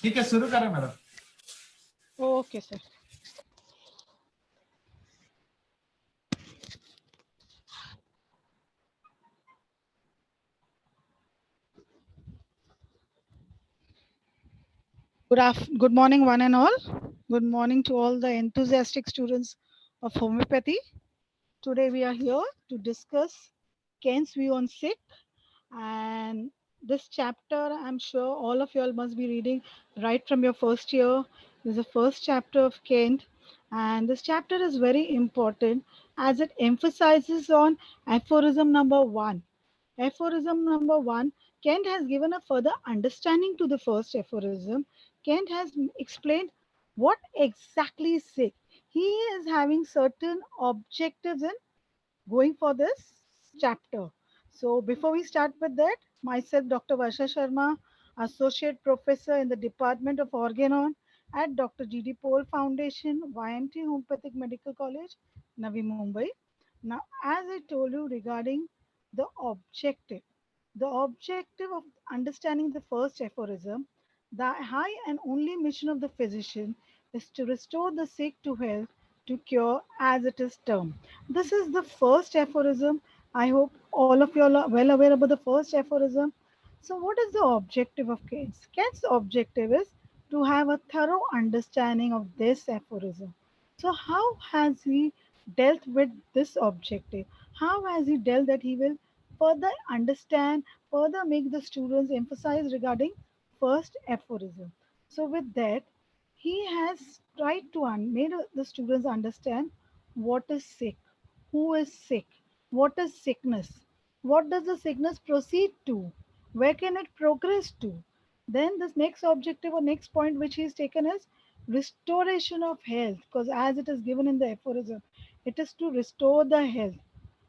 ठीक है, शुरू करें madam. Okay, sir. Good morning, one and all. Good morning to all the enthusiastic students of homeopathy. Today we are here to discuss Kent's view on sick, and this chapter I'm sure all of you all must be reading right from your first year. This is the first chapter of Kent, and this chapter is very important as it emphasizes on aphorism number one. Aphorism number one, Kent has given a further understanding to the first aphorism. Kent has explained what exactly is sick. He is having certain objectives in going for this chapter. So before we start with that, myself, Dr. Varsha Sharma, Associate Professor in the Department of Organon at Dr. G.D. Paul Foundation, YMT Homeopathic Medical College, Navi Mumbai. Now, as I told you regarding the objective, the objective of understanding the first aphorism, the high and only mission of the physician is to restore the sick to health, to cure as it is termed. This is the first aphorism. I hope all of you are well aware about the first aphorism. So, what is the objective of Keynes? Keynes' objective is to have a thorough understanding of this aphorism. So, how has he dealt with this objective? How has he dealt that he will further understand, further make the students emphasize regarding first aphorism? So, with that, he has tried to make the students understand what is sick, who is sick, what is sickness, what does the sickness proceed to, where can it progress to. Then this next objective or next point which he is taken is restoration of health, because as it is given in the aphorism, it is to restore the health.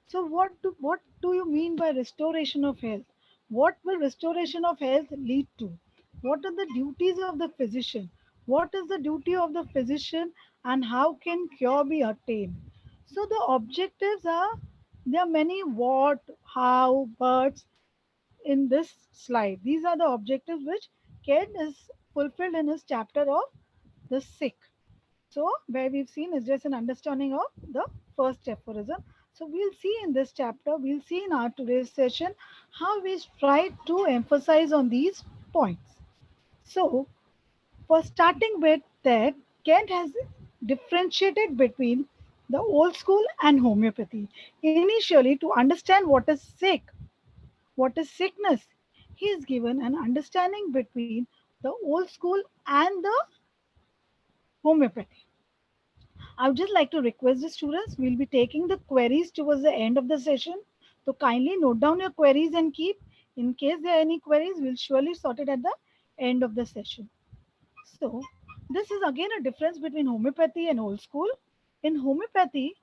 So what do you mean by restoration of health? What will restoration of health lead to? What are the duties of the physician? What is the duty of the physician and how can cure be attained? So the objectives are, there are many what, how, buts in this slide. These are the objectives which Ken is fulfilled in his chapter of the sick. So, where we've seen is just an understanding of the first aphorism. So, we'll see in this chapter, we'll see in our today's session how we try to emphasize on these points. So, for starting with that, Kent has differentiated between the old school and homeopathy. Initially, to understand what is sick, what is sickness, he is given an understanding between the old school and the homeopathy. I would just like to request the students, we'll be taking the queries towards the end of the session. So kindly note down your queries and keep. In case there are any queries, we'll surely sort it at the end of the session. So this is again a difference between homeopathy and old school. In homeopathy,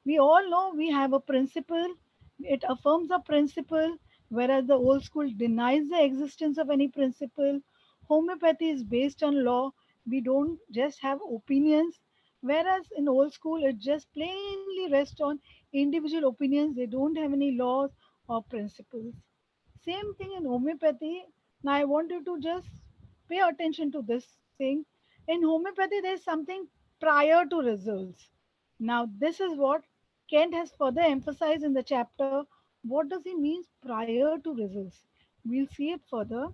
we all know we have a principle, it affirms a principle, whereas the old school denies the existence of any principle. Homeopathy is based on law, we don't just have opinions, whereas in old school it just plainly rests on individual opinions, they don't have any laws or principles. Same thing in homeopathy. Now I want you to just pay attention to this thing. In homeopathy, there is something prior to results. Now, this is what Kent has further emphasized in the chapter. What does he mean prior to results? We'll see it further.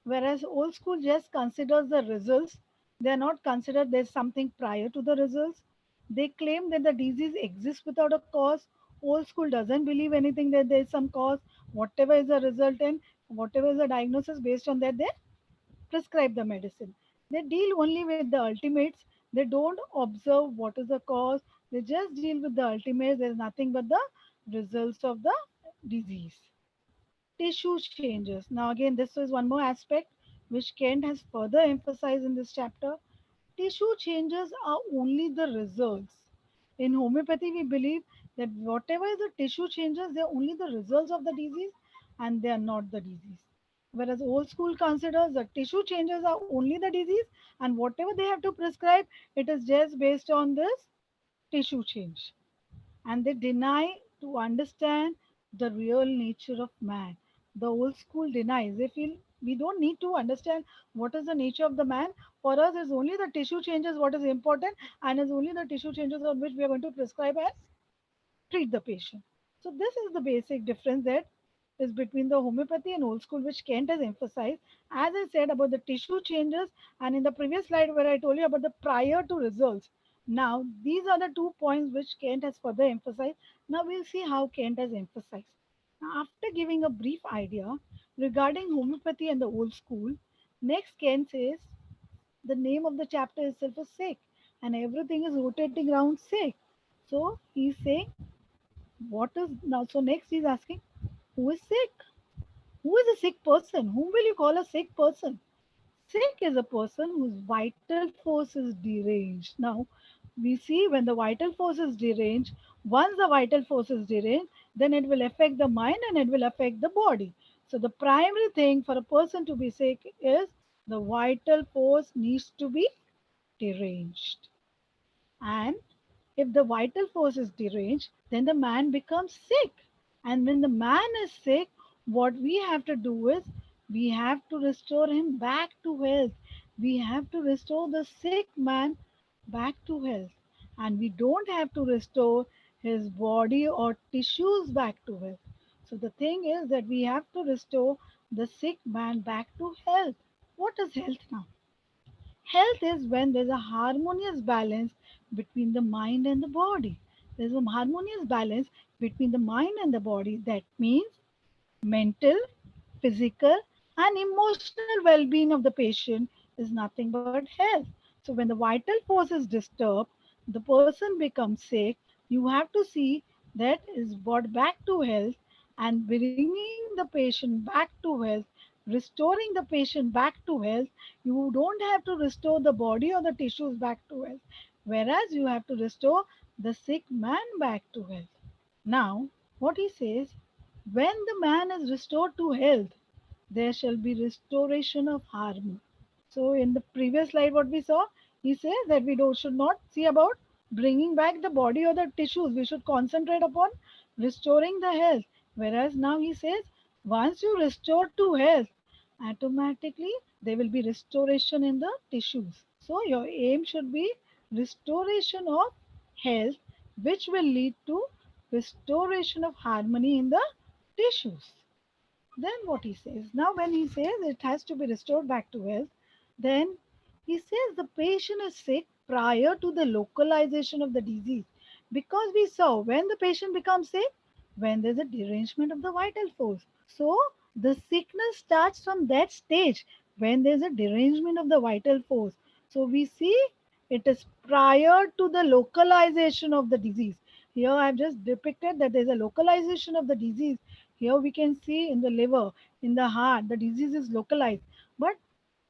Whereas old school just considers the results, they are not considered there's something prior to the results. They claim that the disease exists without a cause. Old school doesn't believe anything that there is some cause. Whatever is the resultant, whatever is the diagnosis, based on that they prescribe the medicine. They deal only with the ultimates. They don't observe what is the cause. They just deal with the ultimates. There is nothing but the results of the disease. Tissue changes. Now, again, this is one more aspect which Kent has further emphasized in this chapter. Tissue changes are only the results. In homeopathy, we believe that whatever is the tissue changes, they are only the results of the disease and they are not the disease. Whereas old school considers the tissue changes are only the disease and whatever they have to prescribe, it is just based on this tissue change, and they deny to understand the real nature of man. The old school denies. They feel We don't need to understand what is the nature of the man. For us, is only the tissue changes what is important, and is only the tissue changes on which we are going to prescribe and treat the patient. So this is the basic difference that is between the homeopathy and old school, which Kent has emphasized. As I said about the tissue changes, and in the previous slide where I told you about the prior to results. Now these are the 2 points which Kent has further emphasized. Now we'll see how Kent has emphasized. Now, after giving a brief idea regarding homeopathy and the old school, next Kent says the name of the chapter itself is sick, and everything is rotating around sick. So he's saying what is now? So next he's asking, who is sick? Who is a sick person? Whom will you call a sick person? Sick is a person whose vital force is deranged. Now, we see when the vital force is deranged, once the vital force is deranged, then it will affect the mind and it will affect the body. So, the primary thing for a person to be sick is the vital force needs to be deranged. And if the vital force is deranged, then the man becomes sick. And when the man is sick, what we have to do is we have to restore him back to health. We have to restore the sick man back to health. And we don't have to restore his body or tissues back to health. So the thing is that we have to restore the sick man back to health. What is health now? Health is when there's a harmonious balance between the mind and the body. There's a harmonious balance between the mind and the body. That means mental, physical, and emotional well being of the patient is nothing but health. So, when the vital force is disturbed, the person becomes sick. You have to see that is brought back to health and bringing the patient back to health, restoring the patient back to health. You don't have to restore the body or the tissues back to health, whereas you have to restore the sick man back to health. Now, what he says, when the man is restored to health, there shall be restoration of harmony. So, in the previous slide, what we saw, he says that we don't, should not see about bringing back the body or the tissues. We should concentrate upon restoring the health. Whereas now he says, once you restore to health, automatically there will be restoration in the tissues. So, your aim should be restoration of health, which will lead to restoration of harmony in the tissues. Then what he says, now when he says it has to be restored back to health, then he says the patient is sick prior to the localization of the disease. Because we saw when the patient becomes sick, when there's a derangement of the vital force. So the sickness starts from that stage when there's a derangement of the vital force. So we see it is prior to the localization of the disease. Here I have just depicted that there's a localization of the disease. Here we can see in the liver, in the heart, the disease is localized. But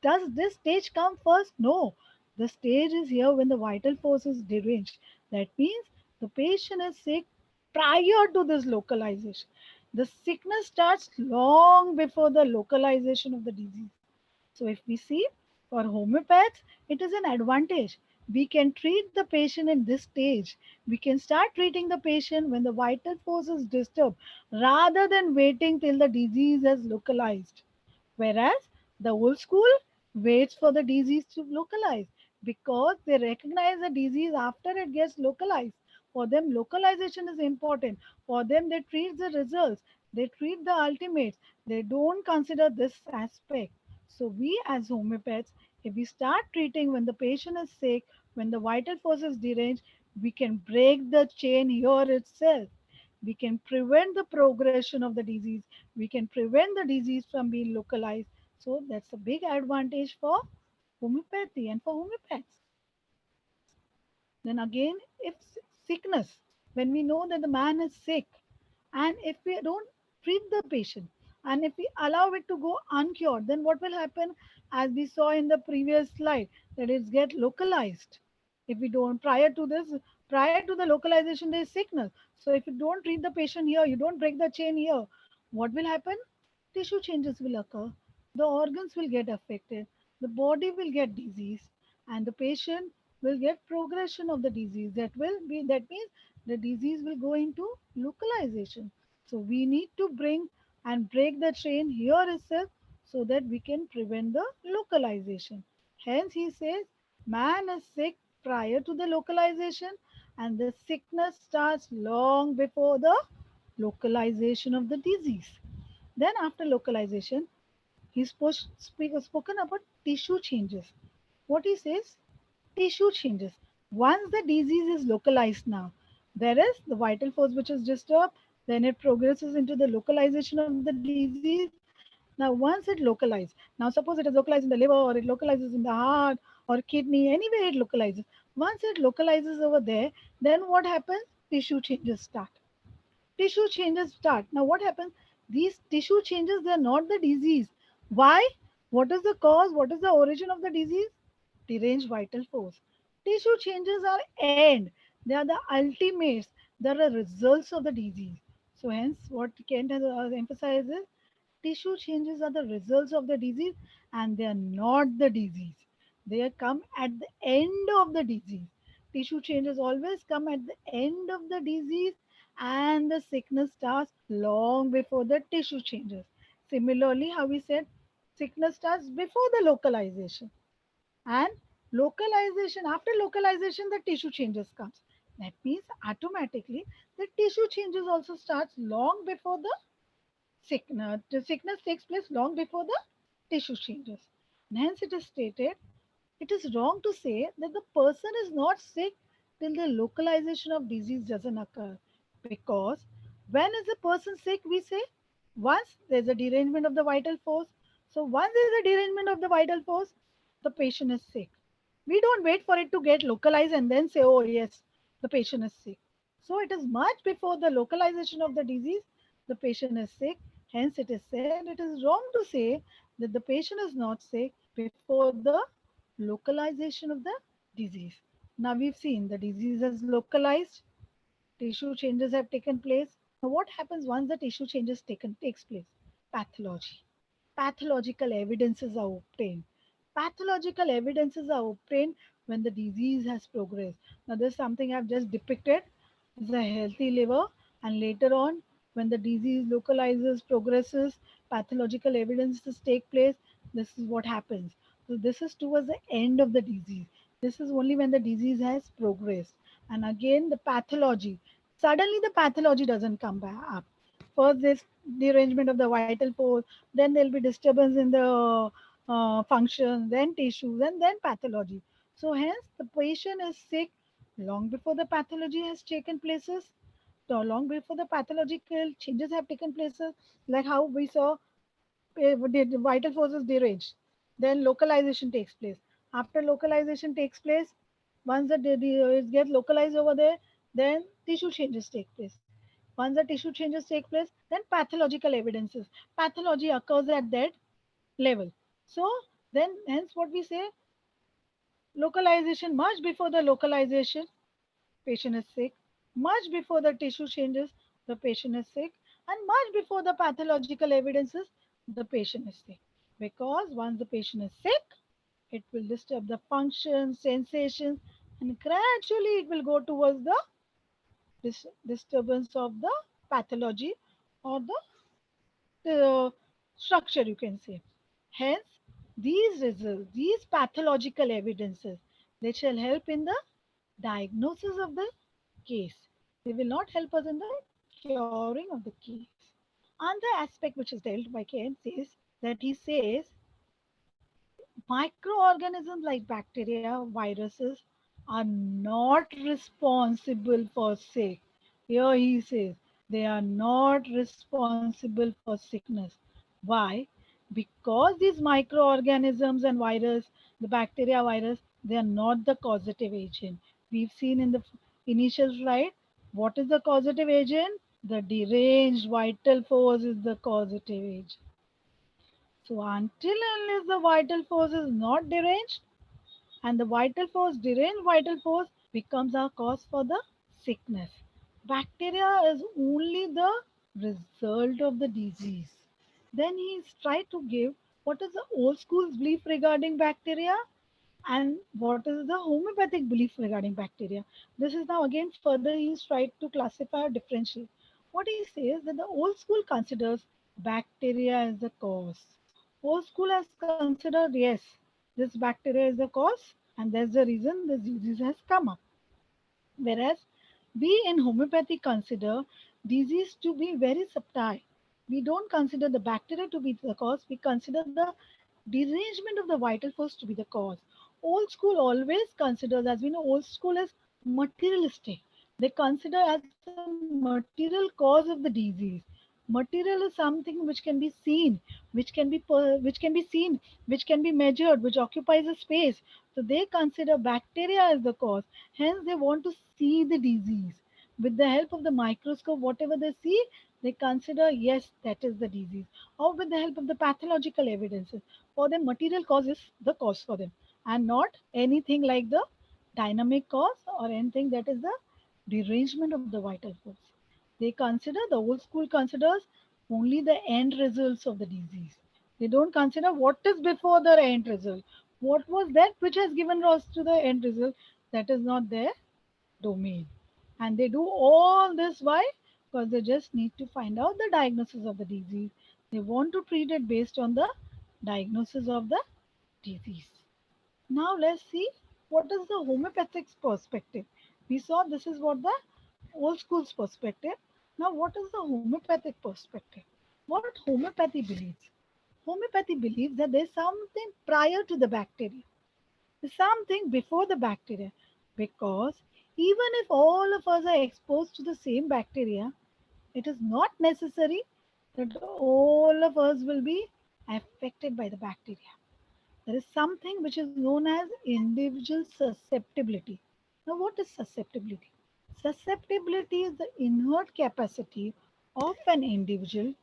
does this stage come first? No. The stage is here when the vital force is deranged. That means the patient is sick prior to this localization. The sickness starts long before the localization of the disease. So if we see for homeopaths, it is an advantage. We can treat the patient in this stage. We can start treating the patient when the vital force is disturbed rather than waiting till the disease has localized. Whereas the old school waits for the disease to localize because they recognize the disease after it gets localized. For them, localization is important. For them, they treat the results, they treat the ultimates, they don't consider this aspect. So, we as homeopaths, if we start treating when the patient is sick, when the vital force is deranged, we can break the chain here itself. We can prevent the progression of the disease. We can prevent the disease from being localized. So that's a big advantage for homeopathy and for homeopaths. Then again, if sickness, when we know that the man is sick, and if we don't treat the patient, and if we allow it to go uncured, then what will happen? As we saw in the previous slide, that it get localized. If we don't, prior to the localization, there is sickness. So if you don't treat the patient here, you don't break the chain here, what will happen? Tissue changes will occur, the organs will get affected, the body will get disease, and the patient will get progression of the disease. That means the disease will go into localization. So we need to bring and break the chain here itself so that we can prevent the localization. Hence, he says man is sick prior to the localization, and the sickness starts long before the localization of the disease. Then, after localization, spoken about tissue changes. What he says? Tissue changes. Once the disease is localized now, there is the vital force which is disturbed, then it progresses into the localization of the disease. Now, once it localized, now suppose it is localized in the liver or it localizes in the heart or kidney, anywhere it localizes. Once it localizes over there, then what happens? Tissue changes start. Tissue changes start. Now, what happens? These tissue changes, they are not the disease. Why? What is the cause? What is the origin of the disease? Deranged vital force. Tissue changes are end. They are the ultimates. They are the results of the disease. So, hence, what Kent has emphasized is tissue changes are the results of the disease and they are not the disease. They come at the end of the disease. Tissue changes always come at the end of the disease and the sickness starts long before the tissue changes. Similarly, how we said sickness starts before the localization, and localization, after localization the tissue changes comes. That means automatically the tissue changes also starts long before the sickness. The sickness takes place long before the tissue changes. And hence it is stated, it is wrong to say that the person is not sick till the localization of disease doesn't occur. Because when is a person sick, we say once there's a derangement of the vital force. So once there's a derangement of the vital force, the patient is sick. We don't wait for it to get localized and then say, oh yes, the patient is sick. So it is much before the localization of the disease, the patient is sick. Hence it is said it is wrong to say that the patient is not sick before the localization of the disease. Now we've seen the disease is localized, tissue changes have taken place. Now what happens once the tissue changes takes place? Pathology. Pathological evidences are obtained. Pathological evidences are obtained when the disease has progressed. Now this is something I've just depicted. This is a healthy liver, and later on when the disease localizes, progresses, pathological evidences take place. This is what happens. So this is towards the end of the disease. This is only when the disease has progressed. And again, the pathology. Suddenly, the pathology doesn't come back up. First, there's derangement of the vital force, then there'll be disturbance in the function, then tissues, and then pathology. So, hence, the patient is sick long before the pathology has taken places, so long before the pathological changes have taken places, like how we saw the vital forces deranged. Then localization takes place. After localization takes place, once it gets localized over there, then tissue changes take place. Once the tissue changes take place, then pathological evidences. Pathology occurs at that level. So then, hence, what we say, localization much before the localization, patient is sick. Much before the tissue changes, the patient is sick. And much before the pathological evidences, the patient is sick. Because once the patient is sick, it will disturb the function, sensations, and gradually it will go towards the disturbance of the pathology or the structure, you can say. Hence, these results, these pathological evidences, they shall help in the diagnosis of the case. They will not help us in the curing of the case. Another aspect which is dealt by Keynes is that he says microorganisms like bacteria, viruses are not responsible for sick. Here he says they are not responsible for sickness. Why? Because these microorganisms and virus, the bacteria virus, they are not the causative agent. We've seen in the initial slide, what is the causative agent? The deranged vital force is the causative agent. So until and unless the vital force is not deranged, and the vital force, deranged vital force, becomes our cause for the sickness. Bacteria is only the result of the disease. Then he's tried to give what is the old school's belief regarding bacteria and what is the homeopathic belief regarding bacteria. This is now again further he's tried to classify or differentiate. What he says that the old school considers bacteria as the cause. Old school has considered yes, this bacteria is the cause, and that's the reason this disease has come up. Whereas we in homeopathy consider disease to be very subtle. We don't consider the bacteria to be the cause, we consider the derangement of the vital force to be the cause. Old school always considers, as we know, old school is materialistic. They consider as a material cause of the disease. Material is something which can be seen, which can be seen, which can be measured, which occupies a space. So they consider bacteria as the cause. Hence, they want to see the disease. With the help of the microscope, whatever they see, they consider yes, that is the disease. Or with the help of the pathological evidences. For them, material cause is the cause for them, and not anything like the dynamic cause or anything that is the derangement of the vital force. They consider, the old school considers only the end results of the disease. They don't consider what is before the end result. What was that which has given rise to the end result? That is not their domain. And they do all this why? Because they just need to find out the diagnosis of the disease. They want to treat it based on the diagnosis of the disease. Now let's see what is the homeopathic perspective. We saw this is what the old school's perspective. Now what is the homeopathic perspective? What homeopathy believes? Homeopathy believes that there's something prior to the bacteria, something before the bacteria, because even if all of us are exposed to the same bacteria, it is not necessary that all of us will be affected by the bacteria. There is something which is known as individual susceptibility. Now, what is susceptibility? Susceptibility is the inherent capacity of an individual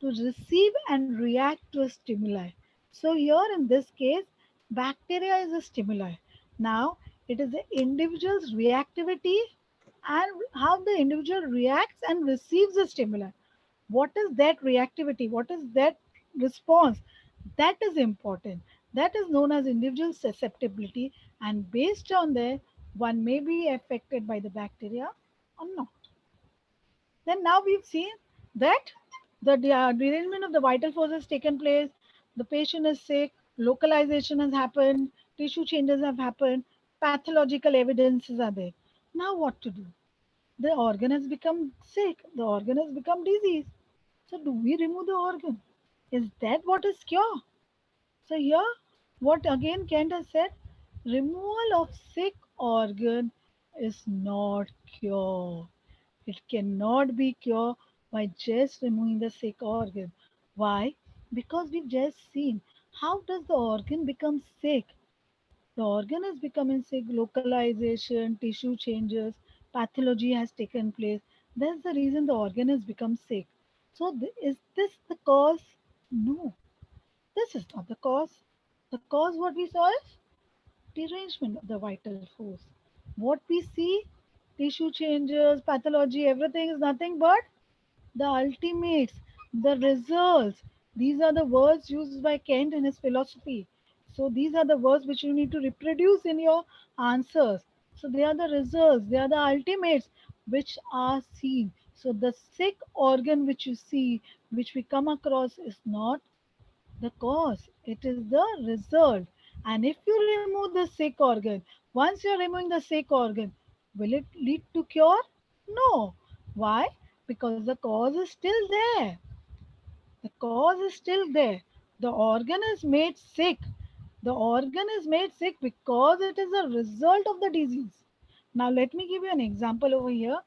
to receive and react to a stimuli. So, here in this case, bacteria is a stimuli. Now, it is the individual's reactivity and how the individual reacts and receives the stimuli. What is that reactivity? What is that response? That is important. That is known as individual susceptibility, and based on that, one may be affected by the bacteria or not. Then now we've seen that the derangement of the vital force has taken place, the patient is sick, localization has happened, tissue changes have happened, pathological evidences are there. Now what to do? The organ has become sick, the organ has become disease. So do we remove the organ? Is that what is cure? So here, what again Kent has said, removal of sick organ is not cure. It cannot be cured by just removing the sick organ. Why? Because we've just seen how does the organ become sick. The organ is becoming sick, localization, tissue changes, pathology has taken place. That's the reason the organ has become sick. So, is this the cause? No, this is not the cause. The cause, what we saw is derangement of the vital force. What we see, tissue changes, pathology, everything is nothing but the ultimates, the results. These are the words used by Kent in his philosophy. So these are the words which you need to reproduce in your answers. So they are the results, they are the ultimates which are seen. So the sick organ which you see, which we come across, is not the cause, it is the result. And if you remove the sick organ, once you're removing the sick organ, will it lead to cure? No. Why? Because the cause is still there. The cause is still there. The organ is made sick. The organ is made sick because it is a result of the disease. Now let me give you an example over here.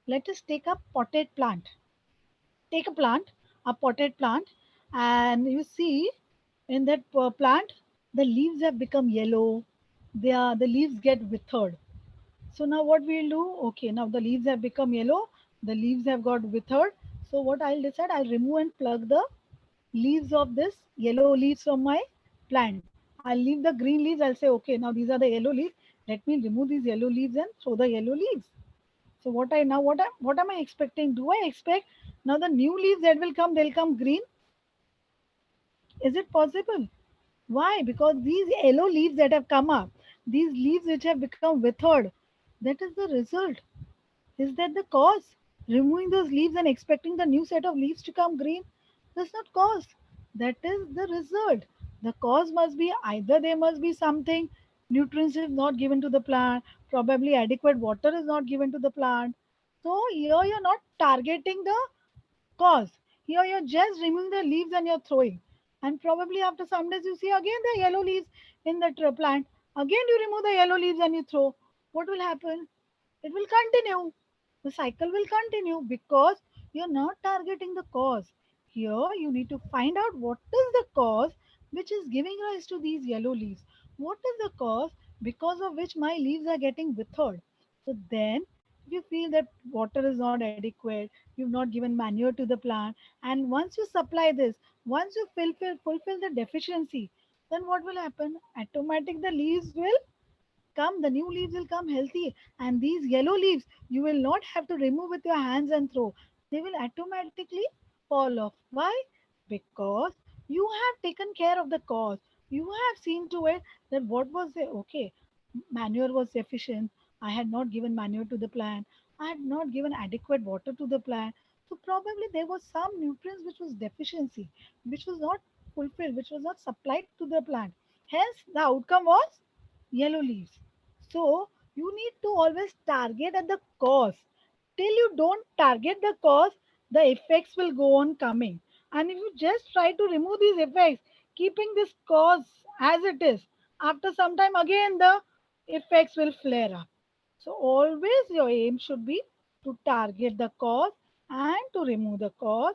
Let us take a potted plant. Take a plant, a potted plant, and you see in that plant the leaves have become yellow. The leaves get withered. So now what we'll do, okay, now the leaves have become yellow, the leaves have got withered. So what I'll decide, I'll remove and plug the leaves of this yellow leaves from my plant. I'll leave the green leaves. I'll say, okay, now these are the yellow leaves. Let me remove these yellow leaves and throw the yellow leaves. So what am I expecting? Do I expect now the new leaves that will come, they'll come green? Is it possible? Why? Because these yellow leaves that have come up, these leaves which have become withered, that is the result. Is that the cause? Removing those leaves and expecting the new set of leaves to come green? That's not cause. That is the result. The cause must be either there must be something, nutrients is not given to the plant, probably adequate water is not given to the plant. So here you're not targeting the cause. Here you're just removing the leaves and you're throwing. And probably after some days you see again the yellow leaves in the plant. Again you remove the yellow leaves and you throw. What will happen? It will continue. The cycle will continue because you're not targeting the cause. Here you need to find out what is the cause which is giving rise to these yellow leaves. What is the cause because of which my leaves are getting withered? So then if you feel that water is not adequate, you've not given manure to the plant, and once you supply this, once you fulfill the deficiency, then what will happen? Automatic the leaves will come, the new leaves will come healthy, and these yellow leaves you will not have to remove with your hands and throw. They will automatically fall off. Why? Because you have taken care of the cause. You have seen to it that what was the okay, manure was deficient. I had not given manure to the plant. I had not given adequate water to the plant. So probably there was some nutrients which was deficiency, which was not fulfilled, which was not supplied to the plant. Hence the outcome was yellow leaves. So you need to always target at the cause. Till you don't target the cause, the effects will go on coming. And if you just try to remove these effects, keeping this cause as it is, after some time again the effects will flare up. So always your aim should be to target the cause and to remove the cause.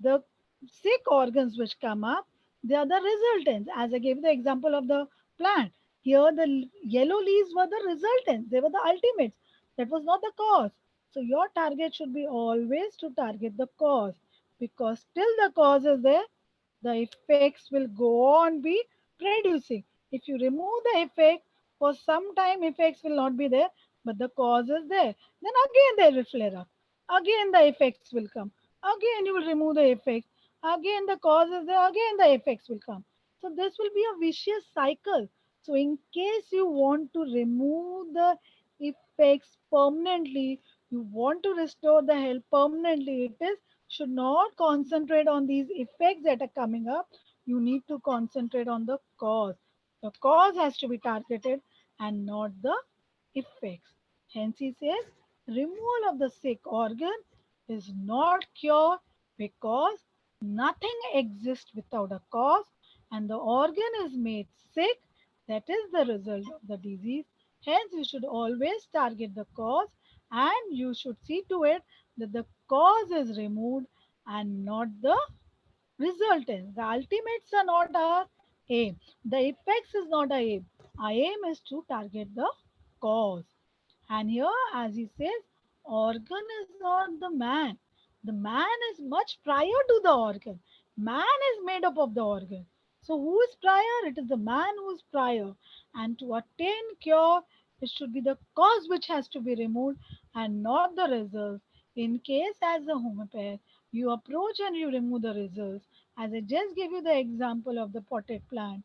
The sick organs which come up, they are the resultants. As I gave the example of the plant, here the yellow leaves were the resultants. They were the ultimates. That was not the cause. So your target should be always to target the cause, because till the cause is there, the effects will go on be producing. If you remove the effect, for some time effects will not be there, but the cause is there. Then again they will flare up. Again the effects will come. Again you will remove the effects. Again the cause is there. Again the effects will come. So this will be a vicious cycle. So in case you want to remove the effects permanently, you want to restore the health permanently, it is should not concentrate on these effects that are coming up. You need to concentrate on the cause. The cause has to be targeted and not the effects. Hence, he says removal of the sick organ is not cure because nothing exists without a cause, and the organ is made sick. That is the result of the disease. Hence, you should always target the cause, and you should see to it that the cause is removed and not the resultant. The ultimates are not our aim. The effects is not our aim. Our aim is to target the cause. And here, as he says, organ is not the man. The man is much prior to the organ. Man is made up of the organ. So who is prior? It is the man who is prior. And to attain cure, it should be the cause which has to be removed and not the results. In case as a homeopath, you approach and you remove the results. As I just gave you the example of the potted plant,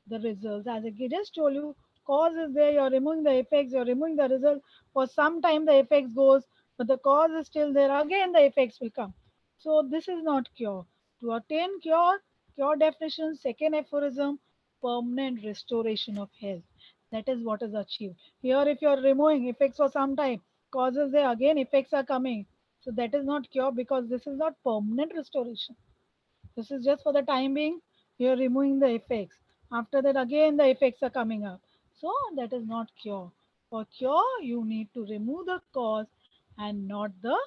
the results. As I just told you, cause is there, you're removing the effects, you're removing the result. For some time the effects goes, but the cause is still there. Again the effects will come. So this is not cure. To attain cure, cure definition, second aphorism, permanent restoration of health. That is what is achieved. Here if you're removing effects for some time, causes there, again effects are coming. So that is not cure because this is not permanent restoration. This is just for the time being. You're removing the effects. After that, again the effects are coming up. So that is not cure. For cure, you need to remove the cause and not the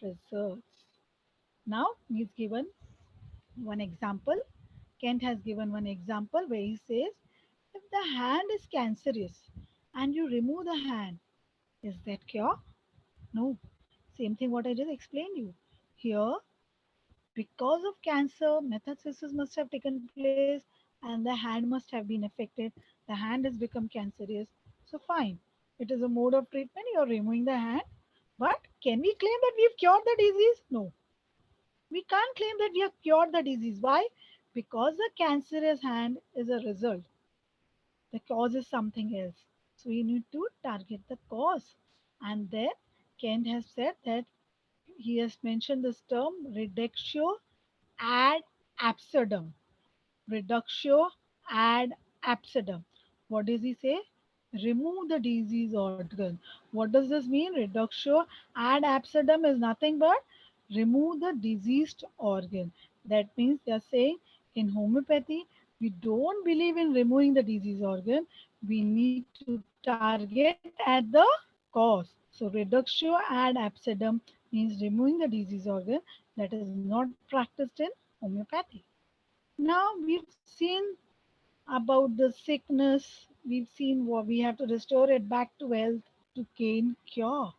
results. Now, he's given one example. Kent has given one example where he says, if the hand is cancerous and you remove the hand, is that cure? No. Same thing what I just explained you. Here, because of cancer, metastasis must have taken place and the hand must have been affected. The hand has become cancerous. So, fine. It is a mode of treatment. You're removing the hand. But can we claim that we've cured the disease? No. We can't claim that we have cured the disease. Why? Because the cancerous hand is a result. The cause is something else. So, we need to target the cause. And then Kent has said that he has mentioned this term reductio ad absurdum. reductio ad absurdum. What does he say? Remove the disease organ. What does this mean? Reductio ad absurdum is nothing but remove the diseased organ. That means they are saying in homeopathy, we don't believe in removing the disease organ. We need to target at the cause. So reductio ad absurdum means removing the disease organ that is not practiced in homeopathy. Now we've seen about the sickness, we've seen what we have to restore it back to health to gain cure.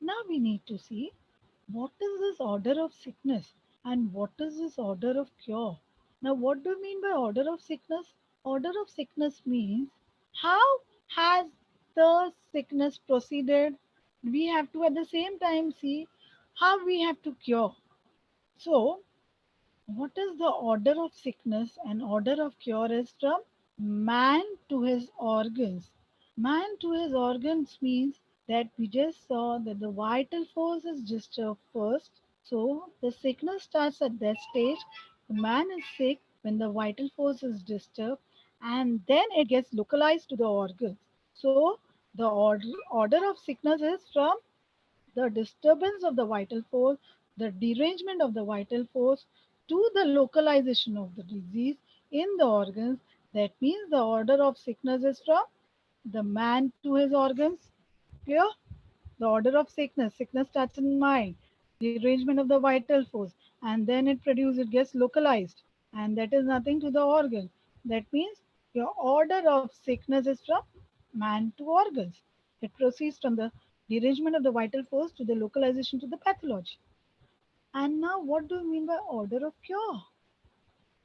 Now we need to see what is this order of sickness and what is this order of cure. Now, what do you mean by order of sickness? Order of sickness means how has the sickness proceeded. We have to at the same time see how we have to cure. So, what is the order of sickness and order of cure is from man to his organs. Man to his organs means that we just saw that the vital force is disturbed first. So the sickness starts at that stage. The man is sick when the vital force is disturbed and then it gets localized to the organs. So the order of sickness is from the disturbance of the vital force, the derangement of the vital force to the localization of the disease in the organs. That means the order of sickness is from the man to his organs. Clear? The order of sickness. Sickness starts in mind, derangement of the vital force, and then it gets localized, and that is nothing to the organ. That means your order of sickness is from man to organs. It proceeds from the derangement of the vital force to the localization to the pathology. And now, what do you mean by order of cure?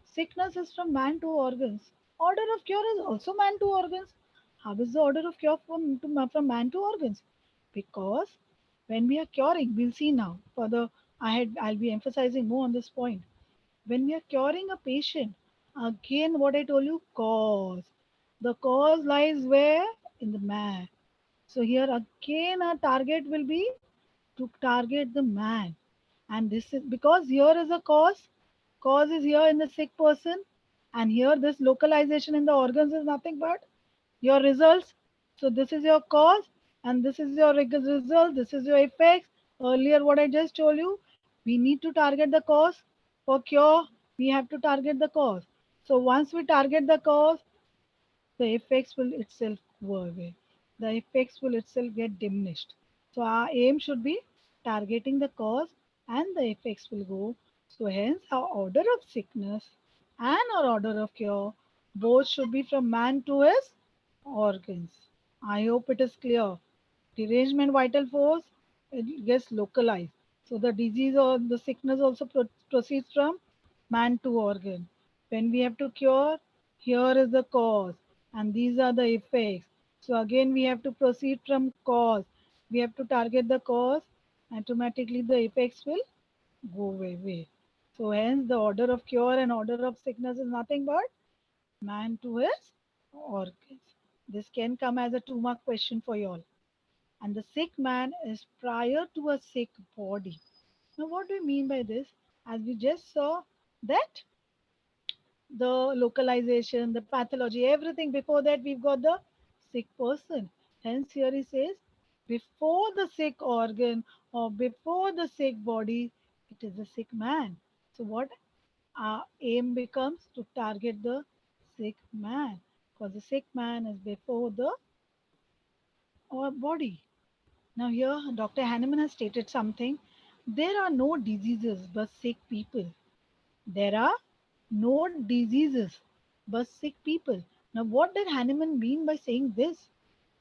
Sickness is from man to organs. Order of cure is also man to organs. How is the order of cure from man to organs? Because when we are curing, we'll see now. Further, I'll be emphasizing more on this point. When we are curing a patient, again, what I told you, cause. The cause lies where? In the man. So here again, our target will be to target the man. And this is because here is a cause. Cause is here in the sick person, and here this localization in the organs is nothing but your results. So this is your cause, and this is your result. This is your effects. Earlier, what I just told you, we need to target the cause. For cure, we have to target the cause. So once we target the cause, the effects will itself go away. The effects will itself get diminished. So our aim should be targeting the cause and the effects will go. So hence our order of sickness and our order of cure both should be from man to his organs. I hope it is clear. Derangement vital force, it gets localized. So the disease or the sickness also proceeds from man to organ. When we have to cure, here is the cause and these are the effects. So again we have to proceed from cause. We have to target the cause, automatically the effects will go away. So hence the order of cure and order of sickness is nothing but man to his organs. This can come as a 2 mark question for you all. And the sick man is prior to a sick body. Now, what do we mean by this? As we just saw, that the localization, the pathology, everything before that, we've got the sick person. Hence, here he says, before the sick organ or before the sick body, it is the sick man. So, what our aim becomes to target the sick man because the sick man is before the or body. Now, here Dr. Hahnemann has stated something. There are no diseases but sick people. There are no diseases but sick people. Now, what did Hahnemann mean by saying this?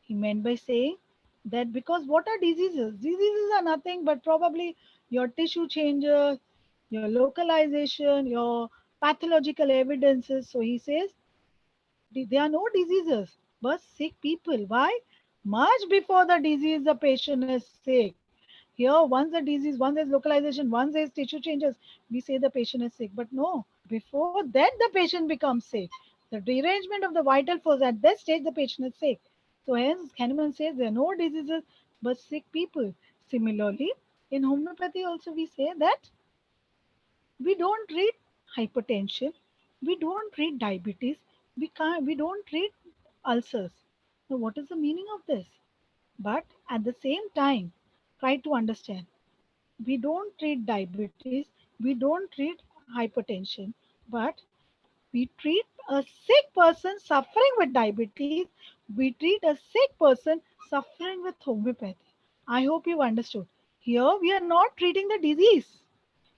He meant by saying that because what are diseases? Diseases are nothing but probably your tissue changes, your localization, your pathological evidences. So he says there are no diseases, but sick people. Why? Much before the disease, the patient is sick. Here, once the disease, once there's localization, once there's tissue changes, we say the patient is sick. But no, before that, the patient becomes sick. The derangement of the vital force at that stage, the patient is sick. So, hence, Kahneman says there are no diseases but sick people. Similarly, in homeopathy, also we say that we don't treat hypertension, We don't treat diabetes. We don't treat ulcers. Now, what is the meaning of this? But at the same time, try to understand. We don't treat diabetes. We don't treat hypertension. But we treat a sick person suffering with diabetes. We treat a sick person suffering with homeopathy. I hope you understood. Here we are not treating the disease.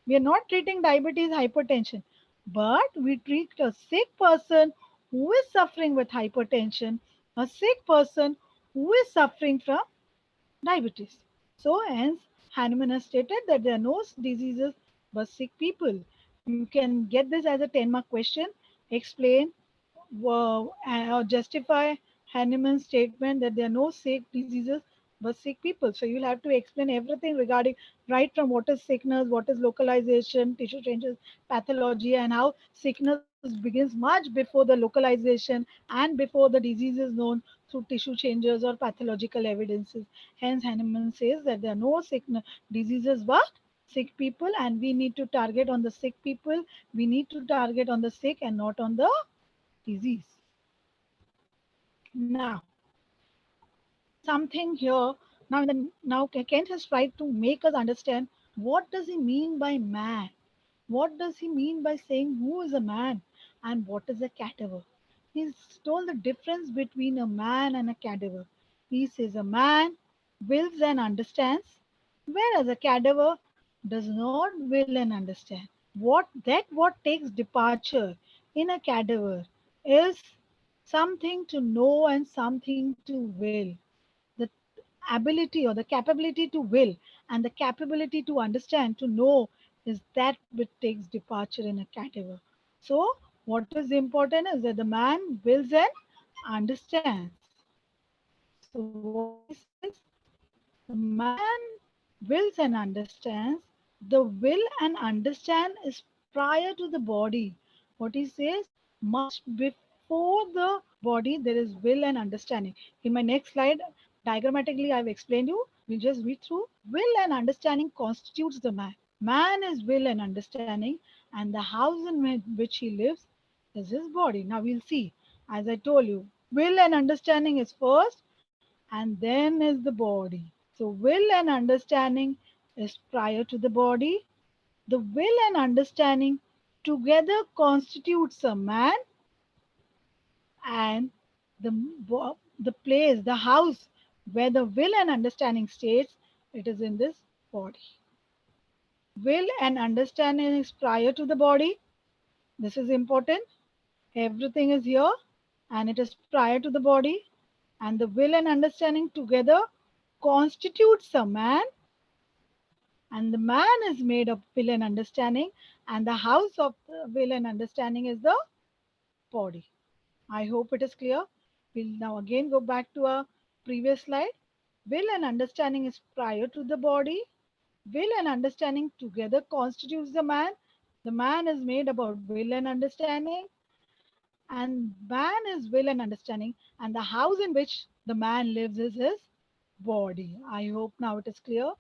We are not treating diabetes, hypertension, but we treat a sick person who is suffering with hypertension, a sick person who is suffering from diabetes. So, hence, Hahnemann has stated that there are no diseases but sick people. You can get this as a 10-mark question. Explain or justify Hahnemann's statement that there are no sick diseases but sick people. So you'll have to explain everything regarding right from what is sickness, what is localization, tissue changes, pathology, and how sickness begins much before the localization and before the disease is known through tissue changes or pathological evidences. Hence, Hahnemann says that there are no sickness diseases but sick people, and we need to target on the sick people. We need to target on the sick and not on the disease. Now, something here now Kent has tried to make us understand what does he mean by man? What does he mean by saying who is a man and what is a cadaver? He's told the difference between a man and a cadaver. He says a man wills and understands, whereas a cadaver does not will and understand. What takes departure in a cadaver is something to know and something to will. The ability or the capability to will and the capability to understand, to know, is that which takes departure in a cadaver. So, what is important is that the man wills and understands. So, what he says, the man wills and understands. The will and understand is prior to the body. What he says, much before the body, there is will and understanding. In my next slide, diagrammatically, I've explained you. We'll just read through. Will and understanding constitutes the man. Man is will and understanding, and the house in which he lives is his body. Now we'll see. As I told you, will and understanding is first, and then is the body. So, will and understanding is prior to the body. The will and understanding together constitutes a man, and the place, the house where the will and understanding stays, it is in this body. Will and understanding is prior to the body. This is important. Everything is here and it is prior to the body. And the will and understanding together constitutes a man, and the man is made of will and understanding, and the house of the will and understanding is the body. I hope it is clear. We'll now again go back to our previous slide. Will and understanding is prior to the body. Will and understanding together constitutes the man. The man is made about will and understanding, and man is will and understanding, and the house in which the man lives is his body. I hope now it is clear.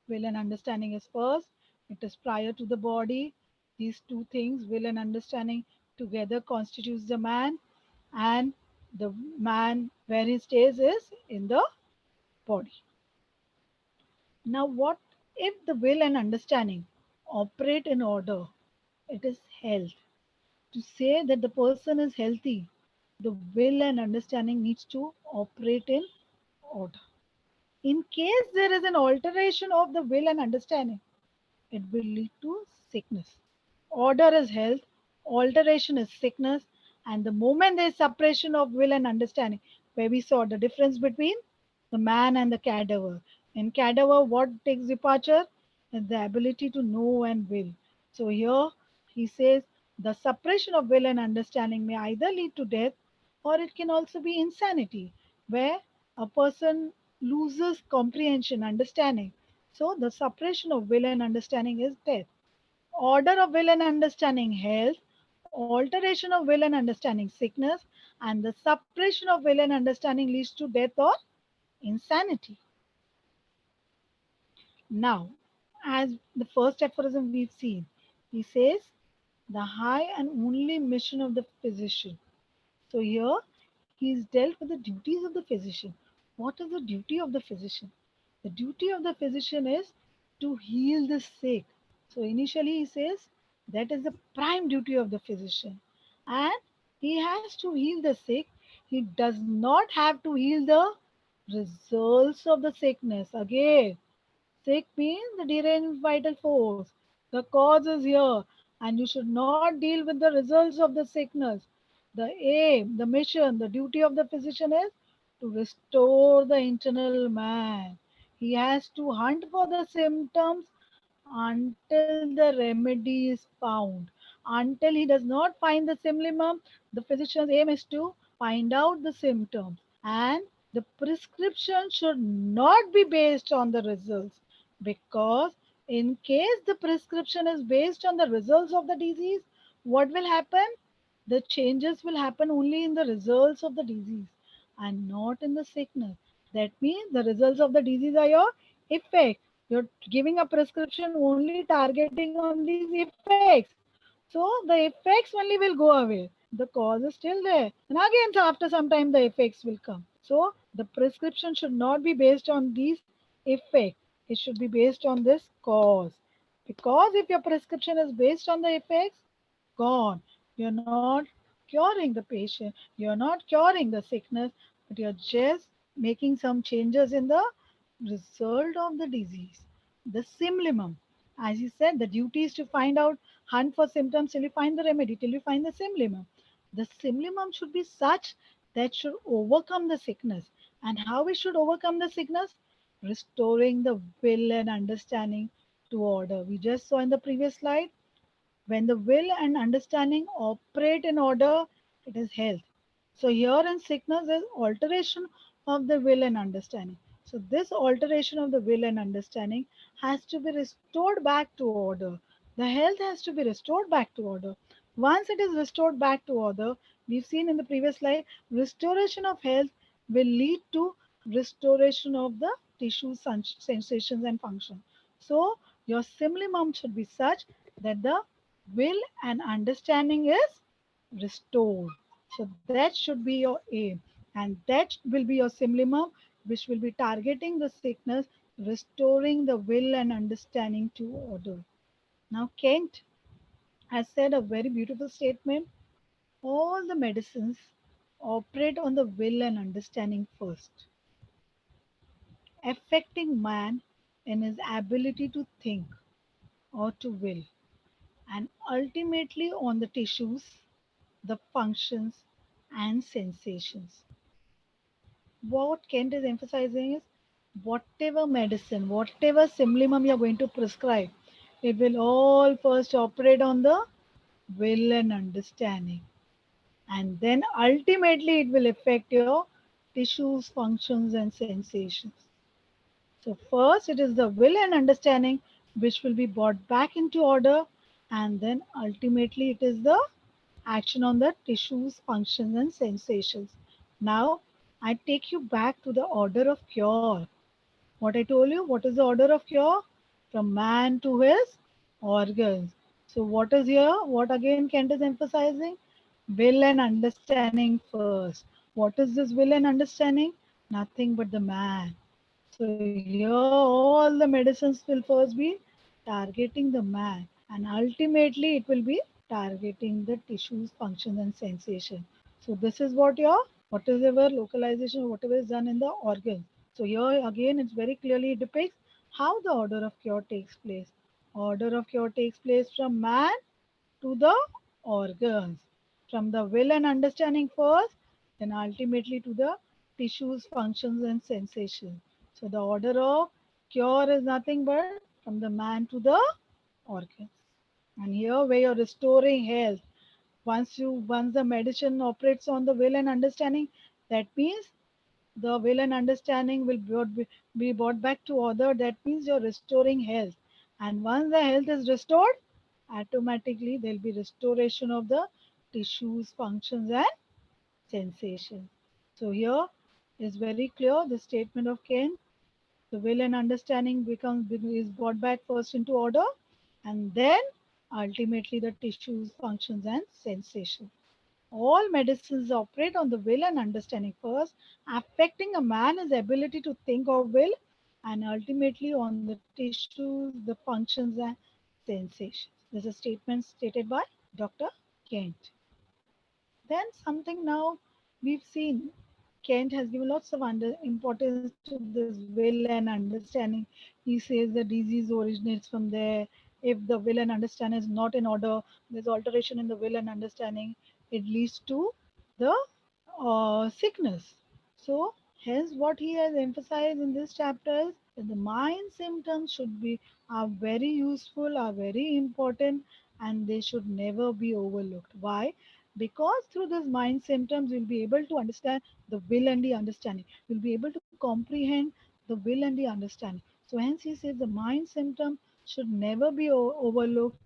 Will and understanding is first, it is prior to the body. These two things, will and understanding, together constitutes the man, and the man where he stays is in the body. Now, what if the will and understanding operate in order? It is health. To say that the person is healthy, the will and understanding needs to operate in order. In case there is an alteration of the will and understanding, it will lead to sickness. Order is health, alteration is sickness, and the moment there is suppression of will and understanding, where we saw the difference between the man and the cadaver. In cadaver, what takes departure is the ability to know and will. So here he says the suppression of will and understanding may either lead to death or it can also be insanity, where a person loses comprehension, understanding. So the suppression of will and understanding is death. Order of will and understanding, health. Alteration of will and understanding, sickness. And the suppression of will and understanding leads to death or insanity. Now, as the first aphorism we've seen, he says the high and only mission of the physician. So here he is dealt with the duties of the physician. What is the duty of the physician? The duty of the physician is to heal the sick. So initially he says that is the prime duty of the physician. And he has to heal the sick. He does not have to heal the results of the sickness. Again, sick means the deranged vital force. The cause is here, and you should not deal with the results of the sickness. The aim, the mission, the duty of the physician is to restore the internal man. He has to hunt for the symptoms until the remedy is found. Until he does not find the symptom, the physician's aim is to find out the symptoms. And the prescription should not be based on the results, because in case the prescription is based on the results of the disease, what will happen? The changes will happen only in the results of the disease and not in the sickness. That means the results of the disease are your effect. You're giving a prescription only targeting on these effects. So the effects only will go away. The cause is still there. And again, so after some time, the effects will come. So the prescription should not be based on these effects. It should be based on this cause. Because if your prescription is based on the effects, gone. You're not curing the patient, you're not curing the sickness, but you're just making some changes in the result of the disease. The symptom. As you said, the duty is to find out, hunt for symptoms till you find the remedy, till you find the symptom. The symptom should be such that should overcome the sickness. And how we should overcome the sickness? Restoring the will and understanding to order. We just saw in the previous slide, when the will and understanding operate in order, it is health. So here in sickness is alteration of the will and understanding. So this alteration of the will and understanding has to be restored back to order. The health has to be restored back to order. Once it is restored back to order, we've seen in the previous slide, restoration of health will lead to restoration of the tissue sensations and function. So your symptom should be such that the will and understanding is restored. So that should be your aim, and that will be your symptom, which will be targeting the sickness, restoring the will and understanding to order. Now, Kent has said a very beautiful statement. All the medicines operate on the will and understanding first, affecting man in his ability to think or to will, and ultimately on the tissues, the functions, and sensations. What Kent is emphasizing is whatever medicine, whatever symptom you're going to prescribe, it will all first operate on the will and understanding. And then ultimately it will affect your tissues, functions, and sensations. So, first it is the will and understanding which will be brought back into order, and then ultimately it is the action on the tissues, functions, and sensations. Now, I take you back to the order of cure. What I told you, what is the order of cure? From man to his organs. So, what is here? What again Kent is emphasizing? Will and understanding first. What is this will and understanding? Nothing but the man. So, here all the medicines will first be targeting the man, and ultimately it will be targeting the tissues, functions, and sensation. So this is what your whatever localization, whatever is done in the organ. So here again, it's very clearly depicts how the order of cure takes place. Order of cure takes place from man to the organs, from the will and understanding first, then ultimately to the tissues, functions, and sensations. So the order of cure is nothing but from the man to the organs. And here where you're restoring health, once the medicine operates on the will and understanding, that means the will and understanding will be brought back to order. That means you're restoring health. And once the health is restored, automatically there'll be restoration of the tissues, functions, and sensations. So here is very clear the statement of Kane. The will and understanding is brought back first into order, and then ultimately the tissues, functions, and sensations. All medicines operate on the will and understanding first, affecting a man's ability to think or will, and ultimately on the tissues, the functions, and sensations. This is a statement stated by Dr. Kent. Then something now we've seen. Kent has given lots of importance to this will and understanding. He says the disease originates from there. If the will and understanding is not in order, there's alteration in the will and understanding. It leads to the sickness. So, hence, what he has emphasized in this chapter is that the mind symptoms should be are very useful, are very important, and they should never be overlooked. Why? Because through these mind symptoms, we'll be able to understand the will and the understanding. We'll be able to comprehend the will and the understanding. So, hence, he says the mind symptom should never be overlooked,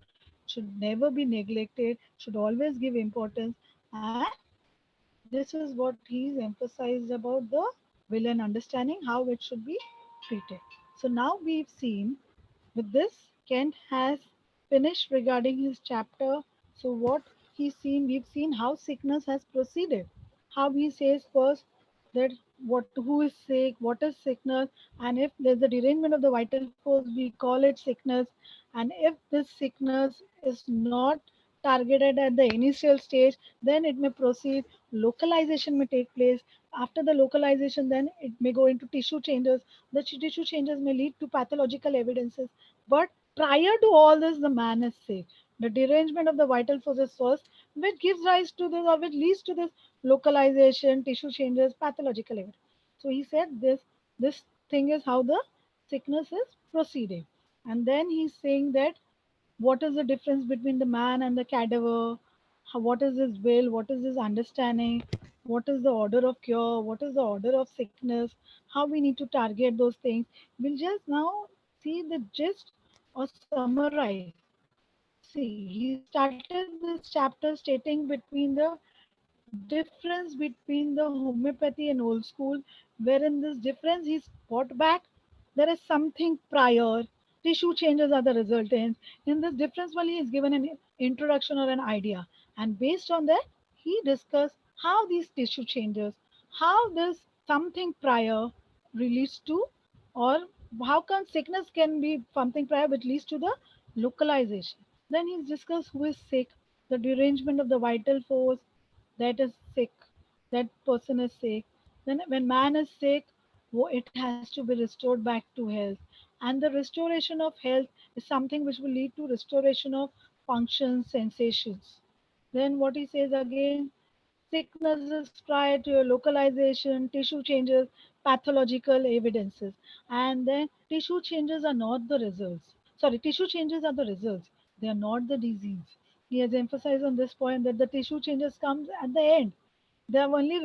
should never be neglected, should always give importance, and this is what he's emphasized about the will and understanding, how it should be treated. So now we've seen with this, Kent has finished regarding his chapter. So what we've seen how sickness has proceeded. How he says first that who is sick, what is sickness, and if there's a derangement of the vital force, we call it sickness. And if this sickness is not targeted at the initial stage, then it may proceed. Localization may take place. After the localization, then it may go into tissue changes. The tissue changes may lead to pathological evidences. But prior to all this, the man is sick. The derangement of the vital forces first, which gives rise to this or which leads to this localization, tissue changes, pathological evidence. So he said this thing is how the sickness is proceeding. And then he's saying that what is the difference between the man and the cadaver? What is his will? What is his understanding? What is the order of cure? What is the order of sickness? How we need to target those things? We'll just now see the gist or summarize. See, he started this chapter stating between the difference between the homeopathy and old school, wherein this difference he's brought back. There is something prior. Tissue changes are the resultants. In this difference, only he is given an introduction or an idea, and based on that, he discussed how these tissue changes, how this something prior relates to, or how come sickness can be something prior which leads to the localization. Then he's discussed who is sick, the derangement of the vital force, that is sick, that person is sick. Then when man is sick, it has to be restored back to health. And the restoration of health is something which will lead to restoration of functions, sensations. Then what he says again, sickness is prior to your localization, tissue changes, pathological evidences. And then tissue changes are not the results. Sorry, tissue changes are the results. They are not the disease. He has emphasized on this point that the tissue changes comes at the end. They are only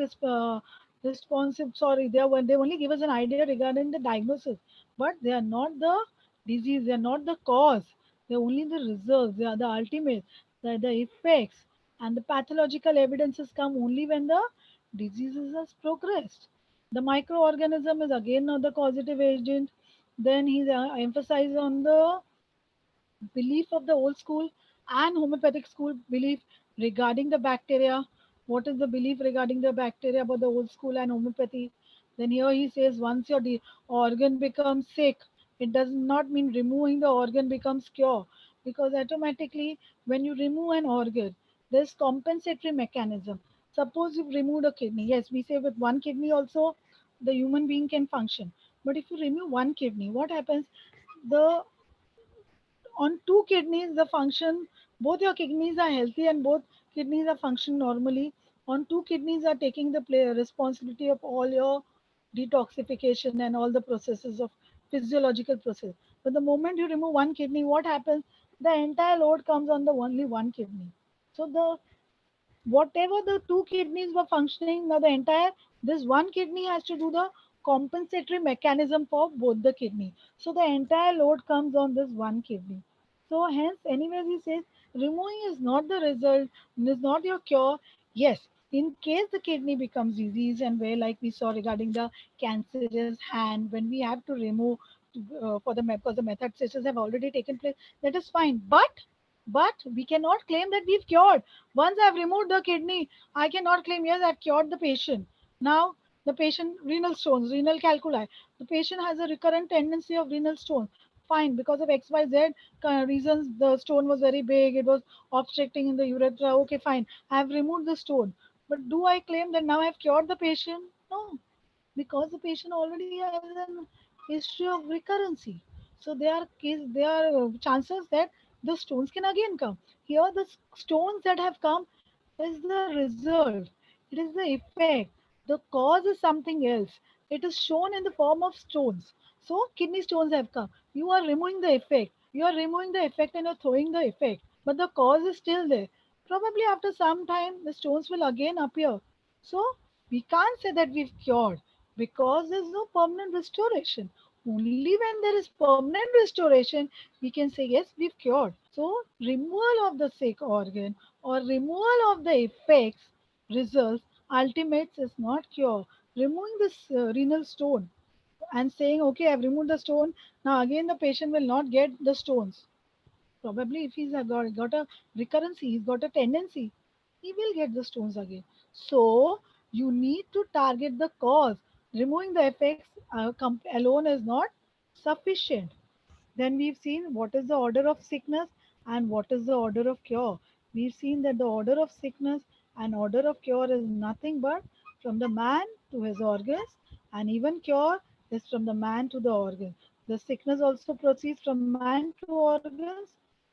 responsive. Sorry, they only give us an idea regarding the diagnosis, but they are not the disease. They are not the cause. They are only the results. They are the ultimate. The effects and the pathological evidences come only when the diseases has progressed. The microorganism is again not the causative agent. Then he emphasized on the belief of the old school and homeopathic school belief regarding the bacteria. What is the belief regarding the bacteria about the old school and homeopathy? Then here he says once your organ becomes sick, it does not mean removing the organ becomes cure, because automatically when you remove an organ, there's compensatory mechanism. Suppose you've removed a kidney. Yes, we say with one kidney also the human being can function. But if you remove one kidney, what happens? The on two kidneys the function, both your kidneys are healthy and both kidneys are function normally. On two kidneys are taking the responsibility of all your detoxification and all the processes of physiological process. But the moment you remove one kidney, what happens? The entire load comes on the only one kidney. So the whatever the two kidneys were functioning, now the entire this one kidney has to do the compensatory mechanism for both the kidney. So the entire load comes on this one kidney. So hence, anyways, he says removing is not the result, is not your cure. Yes, in case the kidney becomes disease and where like we saw regarding the cancerous hand, when we have to remove for the because the method stitches have already taken place, that is fine. But But we cannot claim that we've cured. Once I've removed the kidney, I cannot claim, yes, I've cured the patient. Now, the patient, renal stones, renal calculi. The patient has a recurrent tendency of renal stones. Fine, because of XYZ reasons, the stone was very big, it was obstructing in the urethra. Okay, fine. I've removed the stone. But do I claim that now I've cured the patient? No, because the patient already has an history of recurrency. So there are chances that the stones can again come. Here, the stones that have come is the result. It is the effect. The cause is something else. It is shown in the form of stones. So kidney stones have come. You are removing the effect. You are removing the effect and you're throwing the effect. But the cause is still there. Probably after some time, the stones will again appear. So we can't say that we've cured because there's no permanent restoration. Only when there is permanent restoration, we can say, yes, we've cured. So, removal of the sick organ or removal of the effects results ultimates is not cure. Removing this renal stone and saying, okay, I've removed the stone, now again the patient will not get the stones. Probably if got a recurrency, he's got a tendency, he will get the stones again. So you need to target the cause. Removing the effects alone is not sufficient. Then we've seen what is the order of sickness and what is the order of cure. We've seen that the order of sickness and order of cure is nothing but from the man to his organs, and even cure is from the man to the organ. The sickness also proceeds from man to organs.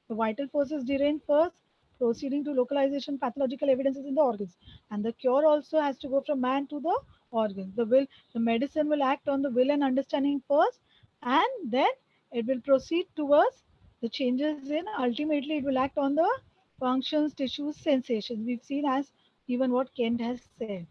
The vital forces deranged first, proceeding to localization, pathological evidences in the organs. And the cure also has to go from man to the organs. The medicine will act on the will and understanding first, and then it will proceed towards the changes in, ultimately it will act on the functions, tissues, sensations. We've seen as even what Kent has said.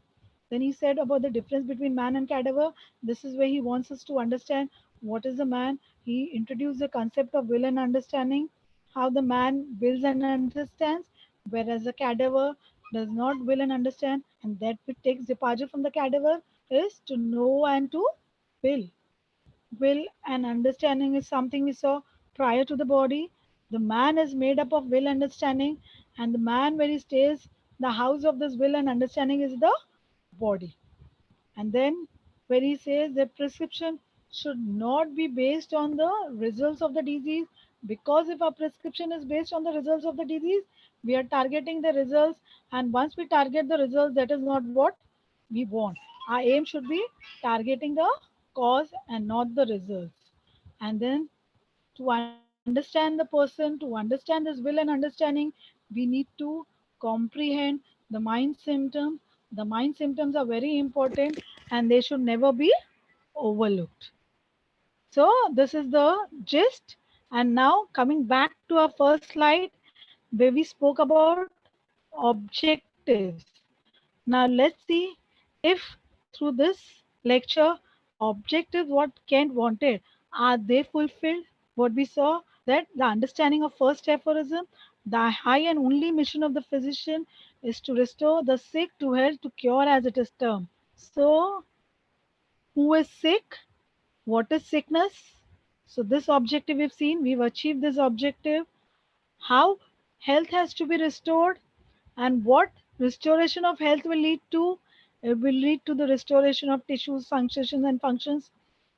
Then he said about the difference between man and cadaver. This is where he wants us to understand what is the man. He introduced the concept of will and understanding, how the man wills and understands, whereas the cadaver does not will and understand, and that which takes departure from the cadaver is to know and to will. Will and understanding is something we saw prior to the body. The man is made up of will understanding, and the man where he stays, the house of this will and understanding is the body. And then where he says that prescription should not be based on the results of the disease, because if our prescription is based on the results of the disease, we are targeting the results, and once we target the results, that is not what we want. Our aim should be targeting the cause and not the results. And then to understand the person, to understand this will and understanding, we need to comprehend the mind symptoms. The mind symptoms are very important and they should never be overlooked. So, this is the gist. And now, coming back to our first slide where we spoke about objectives. Now, let's see if through this lecture the objectives what Kent wanted, are they fulfilled? What we saw that the understanding of first aphorism, the high and only mission of the physician is to restore the sick to health, to cure as it is termed. So, who is sick? What is sickness? So, this objective we've seen, we've achieved this objective. How health has to be restored, and what restoration of health will lead to. It will lead to the restoration of tissues, functions, and functions.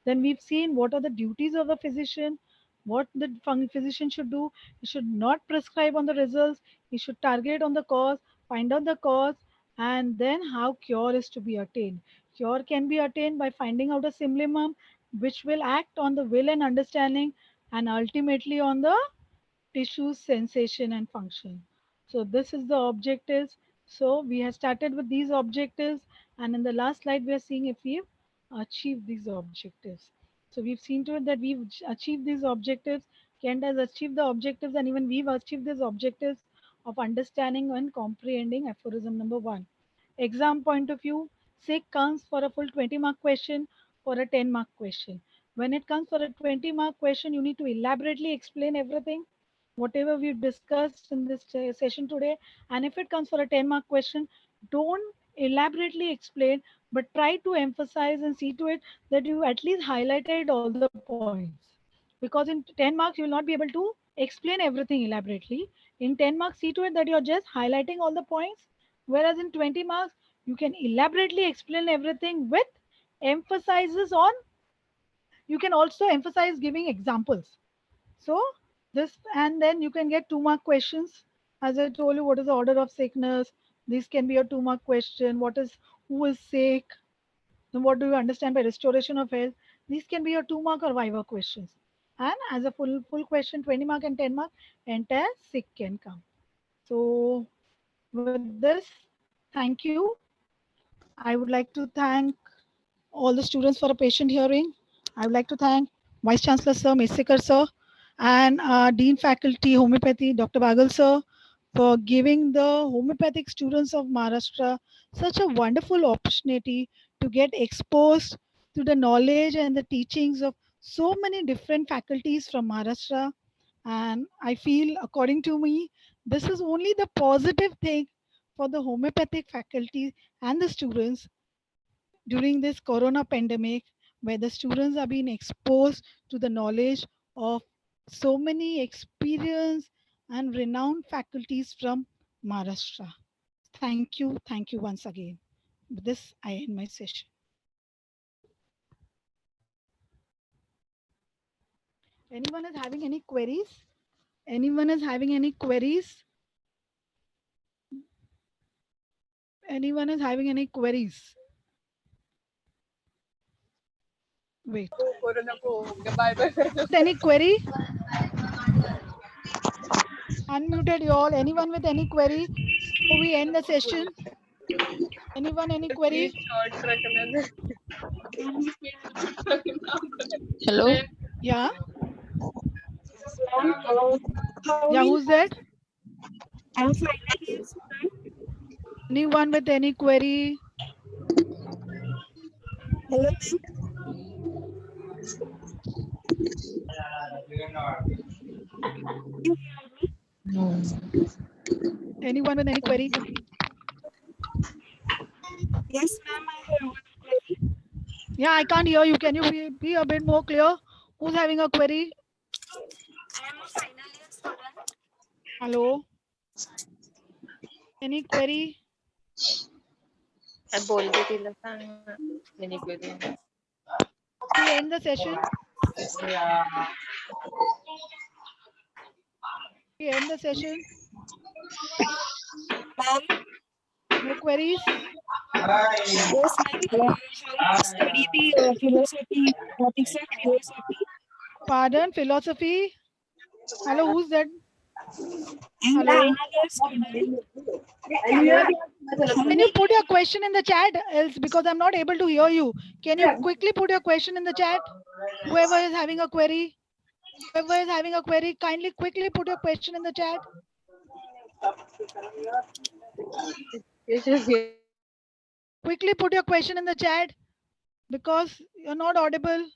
Then we've seen what are the duties of the physician, what the physician should do. He should not prescribe on the results, he should target on the cause, find out the cause, and then how cure is to be attained. Cure can be attained by finding out a symptom which will act on the will and understanding, and ultimately on the tissue, sensation, and function. So this is the objectives. So we have started with these objectives, and in the last slide we are seeing if we've achieved these objectives. So we've seen to it that we've achieved these objectives. Kent has achieved the objectives, and even we've achieved these objectives of understanding and comprehending aphorism number one. Exam point of view, SIG comes for a full 20 mark question, for a 10-mark question. When it comes for a 20-mark question, you need to elaborately explain everything, whatever we've discussed in this session today. And if it comes for a 10-mark question, don't elaborately explain, but try to emphasize and see to it that you at least highlighted all the points. because in 10 marks you will not be able to explain everything elaborately. In 10 marks, see to it that you're just highlighting all the points, whereas in 20 marks you can elaborately explain everything with emphasizes on, you can also emphasize giving examples. So this, and then you can get 2 mark questions. As I told you, what is the order of sickness? This can be a 2 mark question. What is, who is sick? Then what do you understand by restoration of health? These can be your 2 mark or viva questions. And as a full question, 20 mark and 10 mark, entire sick can come. So with this, thank you. I would like to thank all the students for a patient hearing. I would like to thank Vice Chancellor Sir Mesekar Sir and Dean Faculty Homeopathy Dr. Bagal Sir for giving the homeopathic students of Maharashtra such a wonderful opportunity to get exposed to the knowledge and the teachings of so many different faculties from Maharashtra. And I feel, according to me, this is only the positive thing for the homeopathic faculty and the students during this corona pandemic, where the students are being exposed to the knowledge of so many experienced and renowned faculties from Maharashtra. Thank you once again. With this, I end my session. Anyone is having any queries? Anyone is having any queries? Anyone is having any queries? Wait. Any query? Unmuted you all. Anyone with any query before we end the session? Anyone, any query? Hello. Yeah. How Yeah, will who's that? I'm final year student. Anyone with any query? Hello, ma'am. You hear me? No. Anyone with any query? Yes, ma'am. I have one query. Yeah, I can't hear you. Can you be a bit more clear? Who's having a query? I am a final year student. Hello? Any query? बोलते तिला सांग ना. मी query. We end the session. We end the session. Ma'am, No queries? yes, ma'am. How to study the philosophy, topics of philosophy? Pardon? Philosophy? Hello, who's that? I'm a Hello? final year student. Hello? How Can many? you put your question in the chat? Else, because I'm not able to hear you. Can you quickly put your question in the chat? Whoever is having a query? Whoever is having a query, kindly quickly put your question in the chat. Quickly put your question in the chat because you're not audible.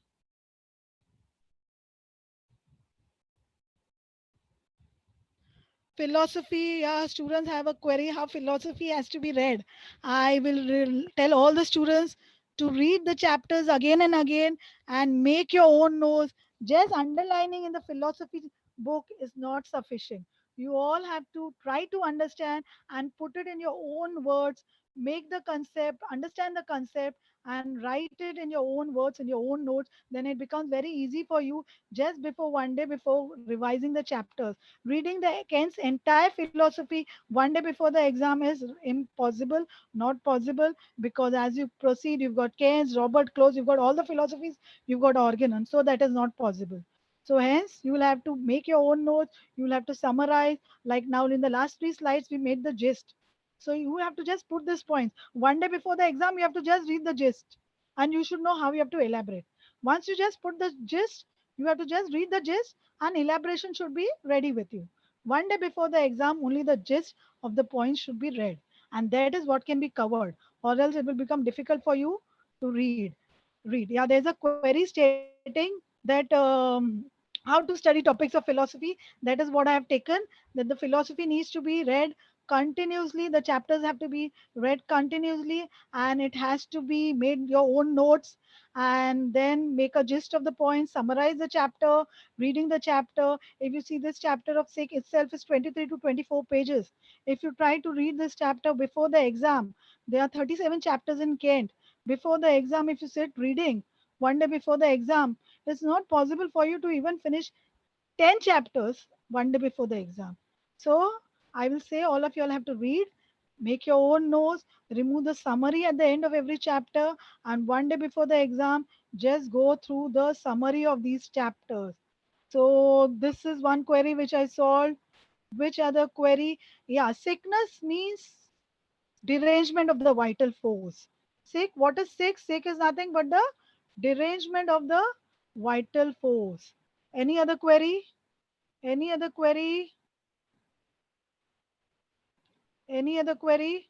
Philosophy, yeah, students have a query how philosophy has to be read. I will tell all the students to read the chapters again and again and make your own notes. Just underlining in the philosophy book is not sufficient. You all have to try to understand and put it in your own words, make the concept, understand the concept, and write it in your own words, in your own notes. Then it becomes very easy for you just before one day before revising the chapters. Reading the Kant's entire philosophy one day before the exam is impossible, not possible, because as you proceed, you've got Keynes, Robert Close, you've got all the philosophies, you've got Organon, so that is not possible. So hence, you will have to make your own notes. You will have to summarize. Like now, in the last 3 slides, we made the gist. So you have to just put this points. One day before the exam, you have to just read the gist, and you should know how you have to elaborate. Once you just put the gist, you have to just read the gist, and elaboration should be ready with you. One day before the exam, only the gist of the points should be read, and that is what can be covered, or else it will become difficult for you to read. Yeah, there's a query stating that how to study topics of philosophy. That is what I have taken. That the philosophy needs to be read continuously. The chapters have to be read continuously, and it has to be made your own notes, and then make a gist of the points, summarize the chapter, reading the chapter. If you see, this chapter of sick itself is 23 to 24 pages. If you try to read this chapter before the exam, there are 37 chapters in Kent. Before the exam, if you sit reading one day before the exam, it's not possible for you to even finish 10 chapters one day before the exam. So I will say all of you all have to read, make your own notes, remove the summary at the end of every chapter, and one day before the exam, just go through the summary of these chapters. So this is one query which I solved. Which other query? Yeah, sickness means derangement of the vital force. Sick, what is sick? Sick is nothing but the derangement of the vital force. Any other query? Any other query? Any other query?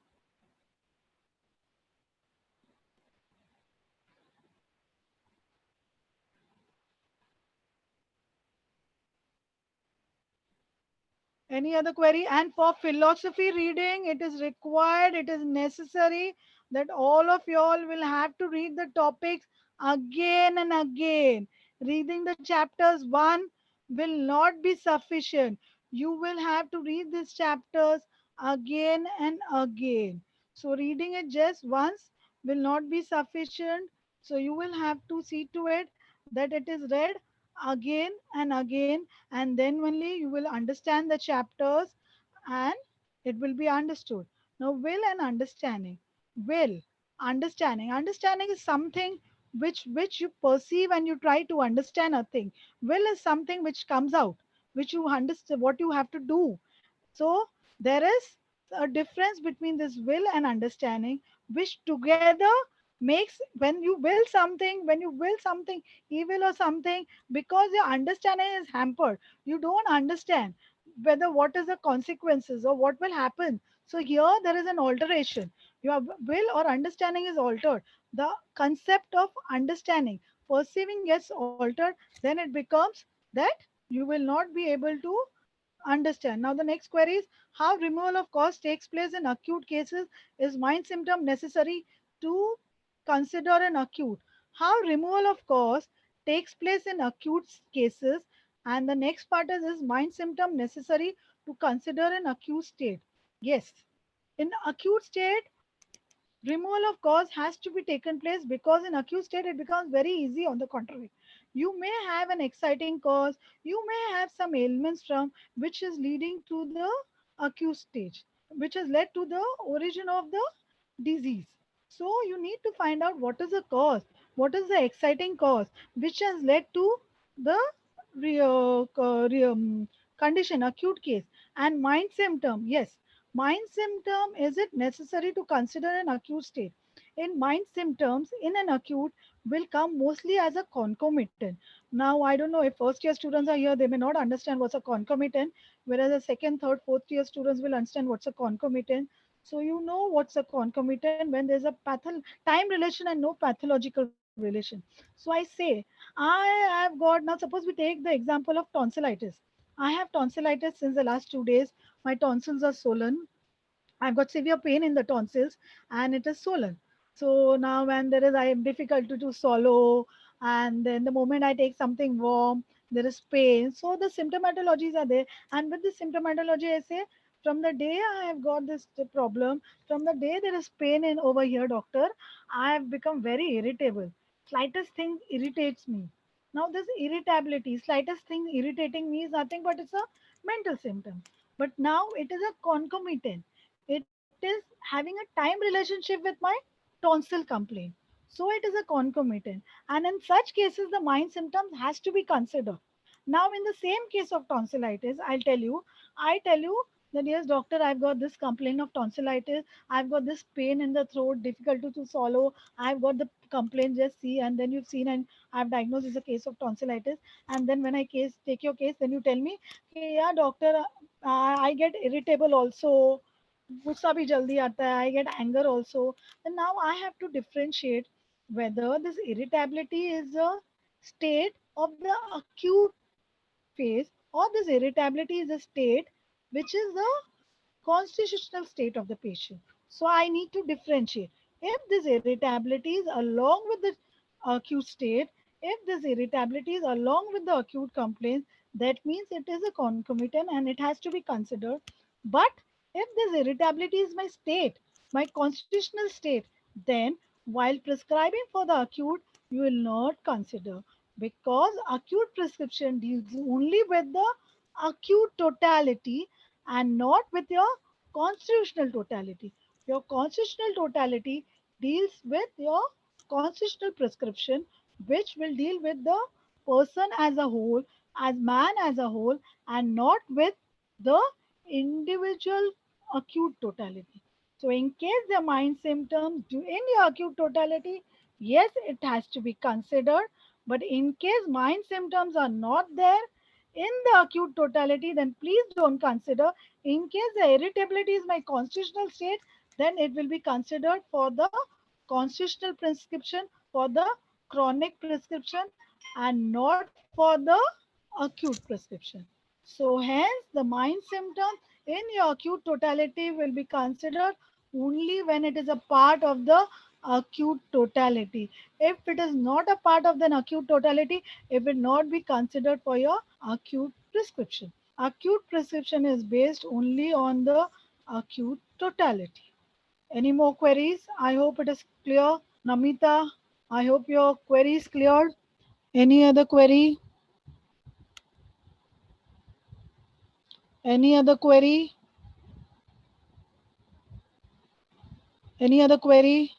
Any other query? And for philosophy reading, it is required, it is necessary that all of you all will have to read the topics again and again. Reading the chapters one will not be sufficient. You will have to read these chapters again and again. So, reading it just once will not be sufficient. So, you will have to see to it that it is read again and again, and then only you will understand the chapters, and it will be understood. Now, will and understanding. Will, understanding is something which you perceive and you try to understand a thing. Will is something which comes out, which you understand what you have to do. So there is a difference between this will and understanding, which together makes, when you will something evil or something, because your understanding is hampered, you don't understand whether what is the consequences or what will happen. So here there is an alteration. Your will or understanding is altered. The concept of understanding, perceiving gets altered, then it becomes that you will not be able to understand. Now, the next query is how removal of cause takes place in acute cases. Is mind symptom necessary to consider an acute? How removal of cause takes place in acute cases. And the next part is mind symptom necessary to consider an acute state? Yes. In acute state, removal of cause has to be taken place, because in acute state it becomes very easy. On the contrary, you may have an exciting cause, you may have some ailments from which is leading to the acute stage, which has led to the origin of the disease. So you need to find out what is the cause, what is the exciting cause which has led to the condition, acute case. And mind symptom, yes, mind symptom, is it necessary to consider an acute state? In mind symptoms, in an acute, will come mostly as a concomitant. Now, I don't know if first year students are here, they may not understand what's a concomitant, whereas the second, third, fourth year students will understand what's a concomitant. So, you know what's a concomitant when there's a time relation and no pathological relation. So, I say, I have got, now suppose we take the example of tonsillitis. I have tonsillitis since the last 2 days. My tonsils are swollen. I've got severe pain in the tonsils and it is swollen. So now when there is, I am difficult to swallow, and then the moment I take something warm, there is pain. So the symptomatologies are there. And with the symptomatology, I say, from the day I have got this problem, from the day there is pain in over here, doctor, I have become very irritable. Slightest thing irritates me. Now this irritability, slightest thing irritating me is nothing but it's a mental symptom. But now it is a concomitant, it is having a time relationship with my tonsil complaint. So it is a concomitant. And in such cases, the mind symptoms has to be considered. Now, in the same case of tonsillitis, I tell you that yes, doctor, I've got this complaint of tonsillitis. I've got this pain in the throat, difficult to swallow. I've got the complaint, just see, and then you've seen, and I've diagnosed as a case of tonsillitis. And then when I take your case, then you tell me, hey, yeah, doctor, I get irritable also, गुस्सा भी जल्दी आता है, I get anger also. And now I have to differentiate whether this irritability is a state of the acute phase, or this irritability is a state which is the constitutional state of the patient. So I need to differentiate. If this irritability is along with the acute state, if this irritability is along with the acute complaints, that means it is a concomitant and it has to be considered. But if this irritability is my state, my constitutional state, then while prescribing for the acute, you will not consider, because acute prescription deals only with the acute totality and not with your constitutional totality. Your constitutional totality deals with your constitutional prescription, which will deal with the person as a whole, as man as a whole, and not with the individual acute totality. So, in case the mind symptoms do in your acute totality, yes, it has to be considered. But in case mind symptoms are not there in the acute totality, then please don't consider. In case the irritability is my constitutional state, then it will be considered for the constitutional prescription, for the chronic prescription, and not for the acute prescription. So, hence, the mind symptom in your acute totality will be considered only when it is a part of the acute totality. If it is not a part of the acute totality, it will not be considered for your acute prescription. Acute prescription is based only on the acute totality. Any more queries? I hope it is clear. Namita, I hope your query is cleared. Any other query? Any other query? Any other query?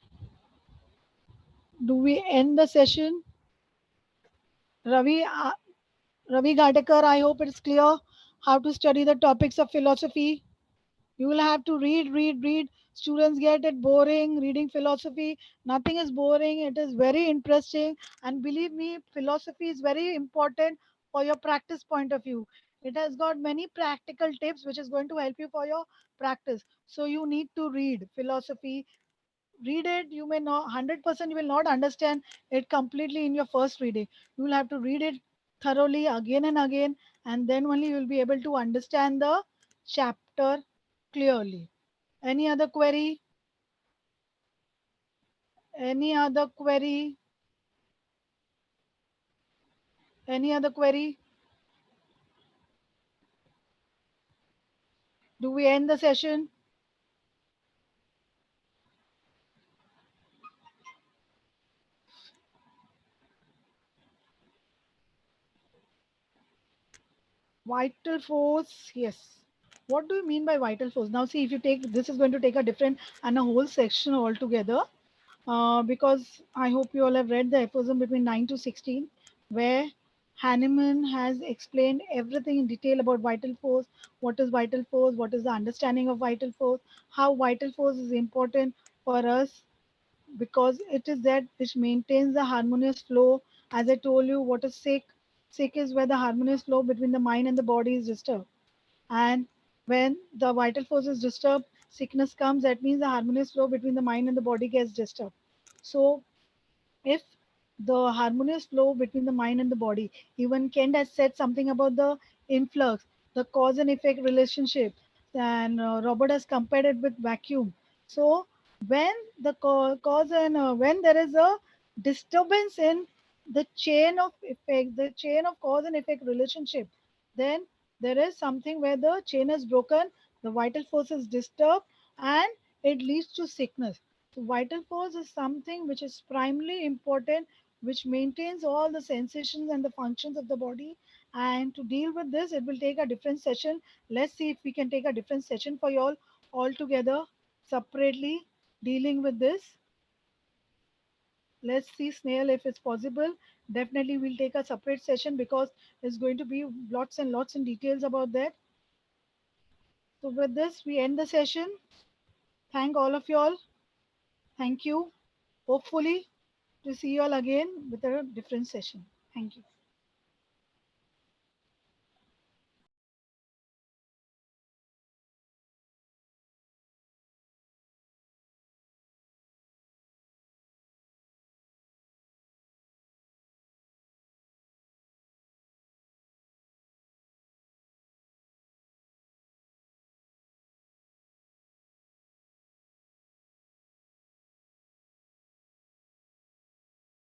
Do we end the session? Ravi, Ravi Gatakar, I hope it's clear how to study the topics of philosophy. You will have to read, read, read. Students get it boring reading philosophy. Nothing is boring. It is very interesting. And believe me, philosophy is very important for your practice point of view. It has got many practical tips which is going to help you for your practice. So you need to read philosophy. Read it. You may not 100% you will not understand it completely in your first reading. You will have to read it thoroughly again and again, and then only you will be able to understand the chapter clearly. Any other query? Any other query? Any other query? Do we end the session? Vital force, yes. What do you mean by vital force? Now, see, if you take this, is going to take a different and a whole section altogether, because I hope you all have read the aphorism between 9 to 16, where Hahnemann has explained everything in detail about vital force, what is vital force, what is the understanding of vital force, how vital force is important for us, because it is that which maintains the harmonious flow. As I told you, what is sick? Sick is where the harmonious flow between the mind and the body is disturbed. And when the vital force is disturbed, sickness comes. That means the harmonious flow between the mind and the body gets disturbed. So if the harmonious flow between the mind and the body, even Kent has said something about the influx, the cause and effect relationship, and Robert has compared it with vacuum. So when the cause and when there is a disturbance in the chain of effect, the chain of cause and effect relationship, then there is something where the chain is broken, the vital force is disturbed, and it leads to sickness. So vital force is something which is primarily important, which maintains all the sensations and the functions of the body. And to deal with this, it will take a different session. Let's see if we can take a different session for you all together, separately, dealing with this. Let's see, Snail, if it's possible. Definitely, we'll take a separate session because there's going to be lots and lots in details about that. So, with this, we end the session. Thank all of you all. Thank you. Hopefully, to see you all again with a different session. Thank you.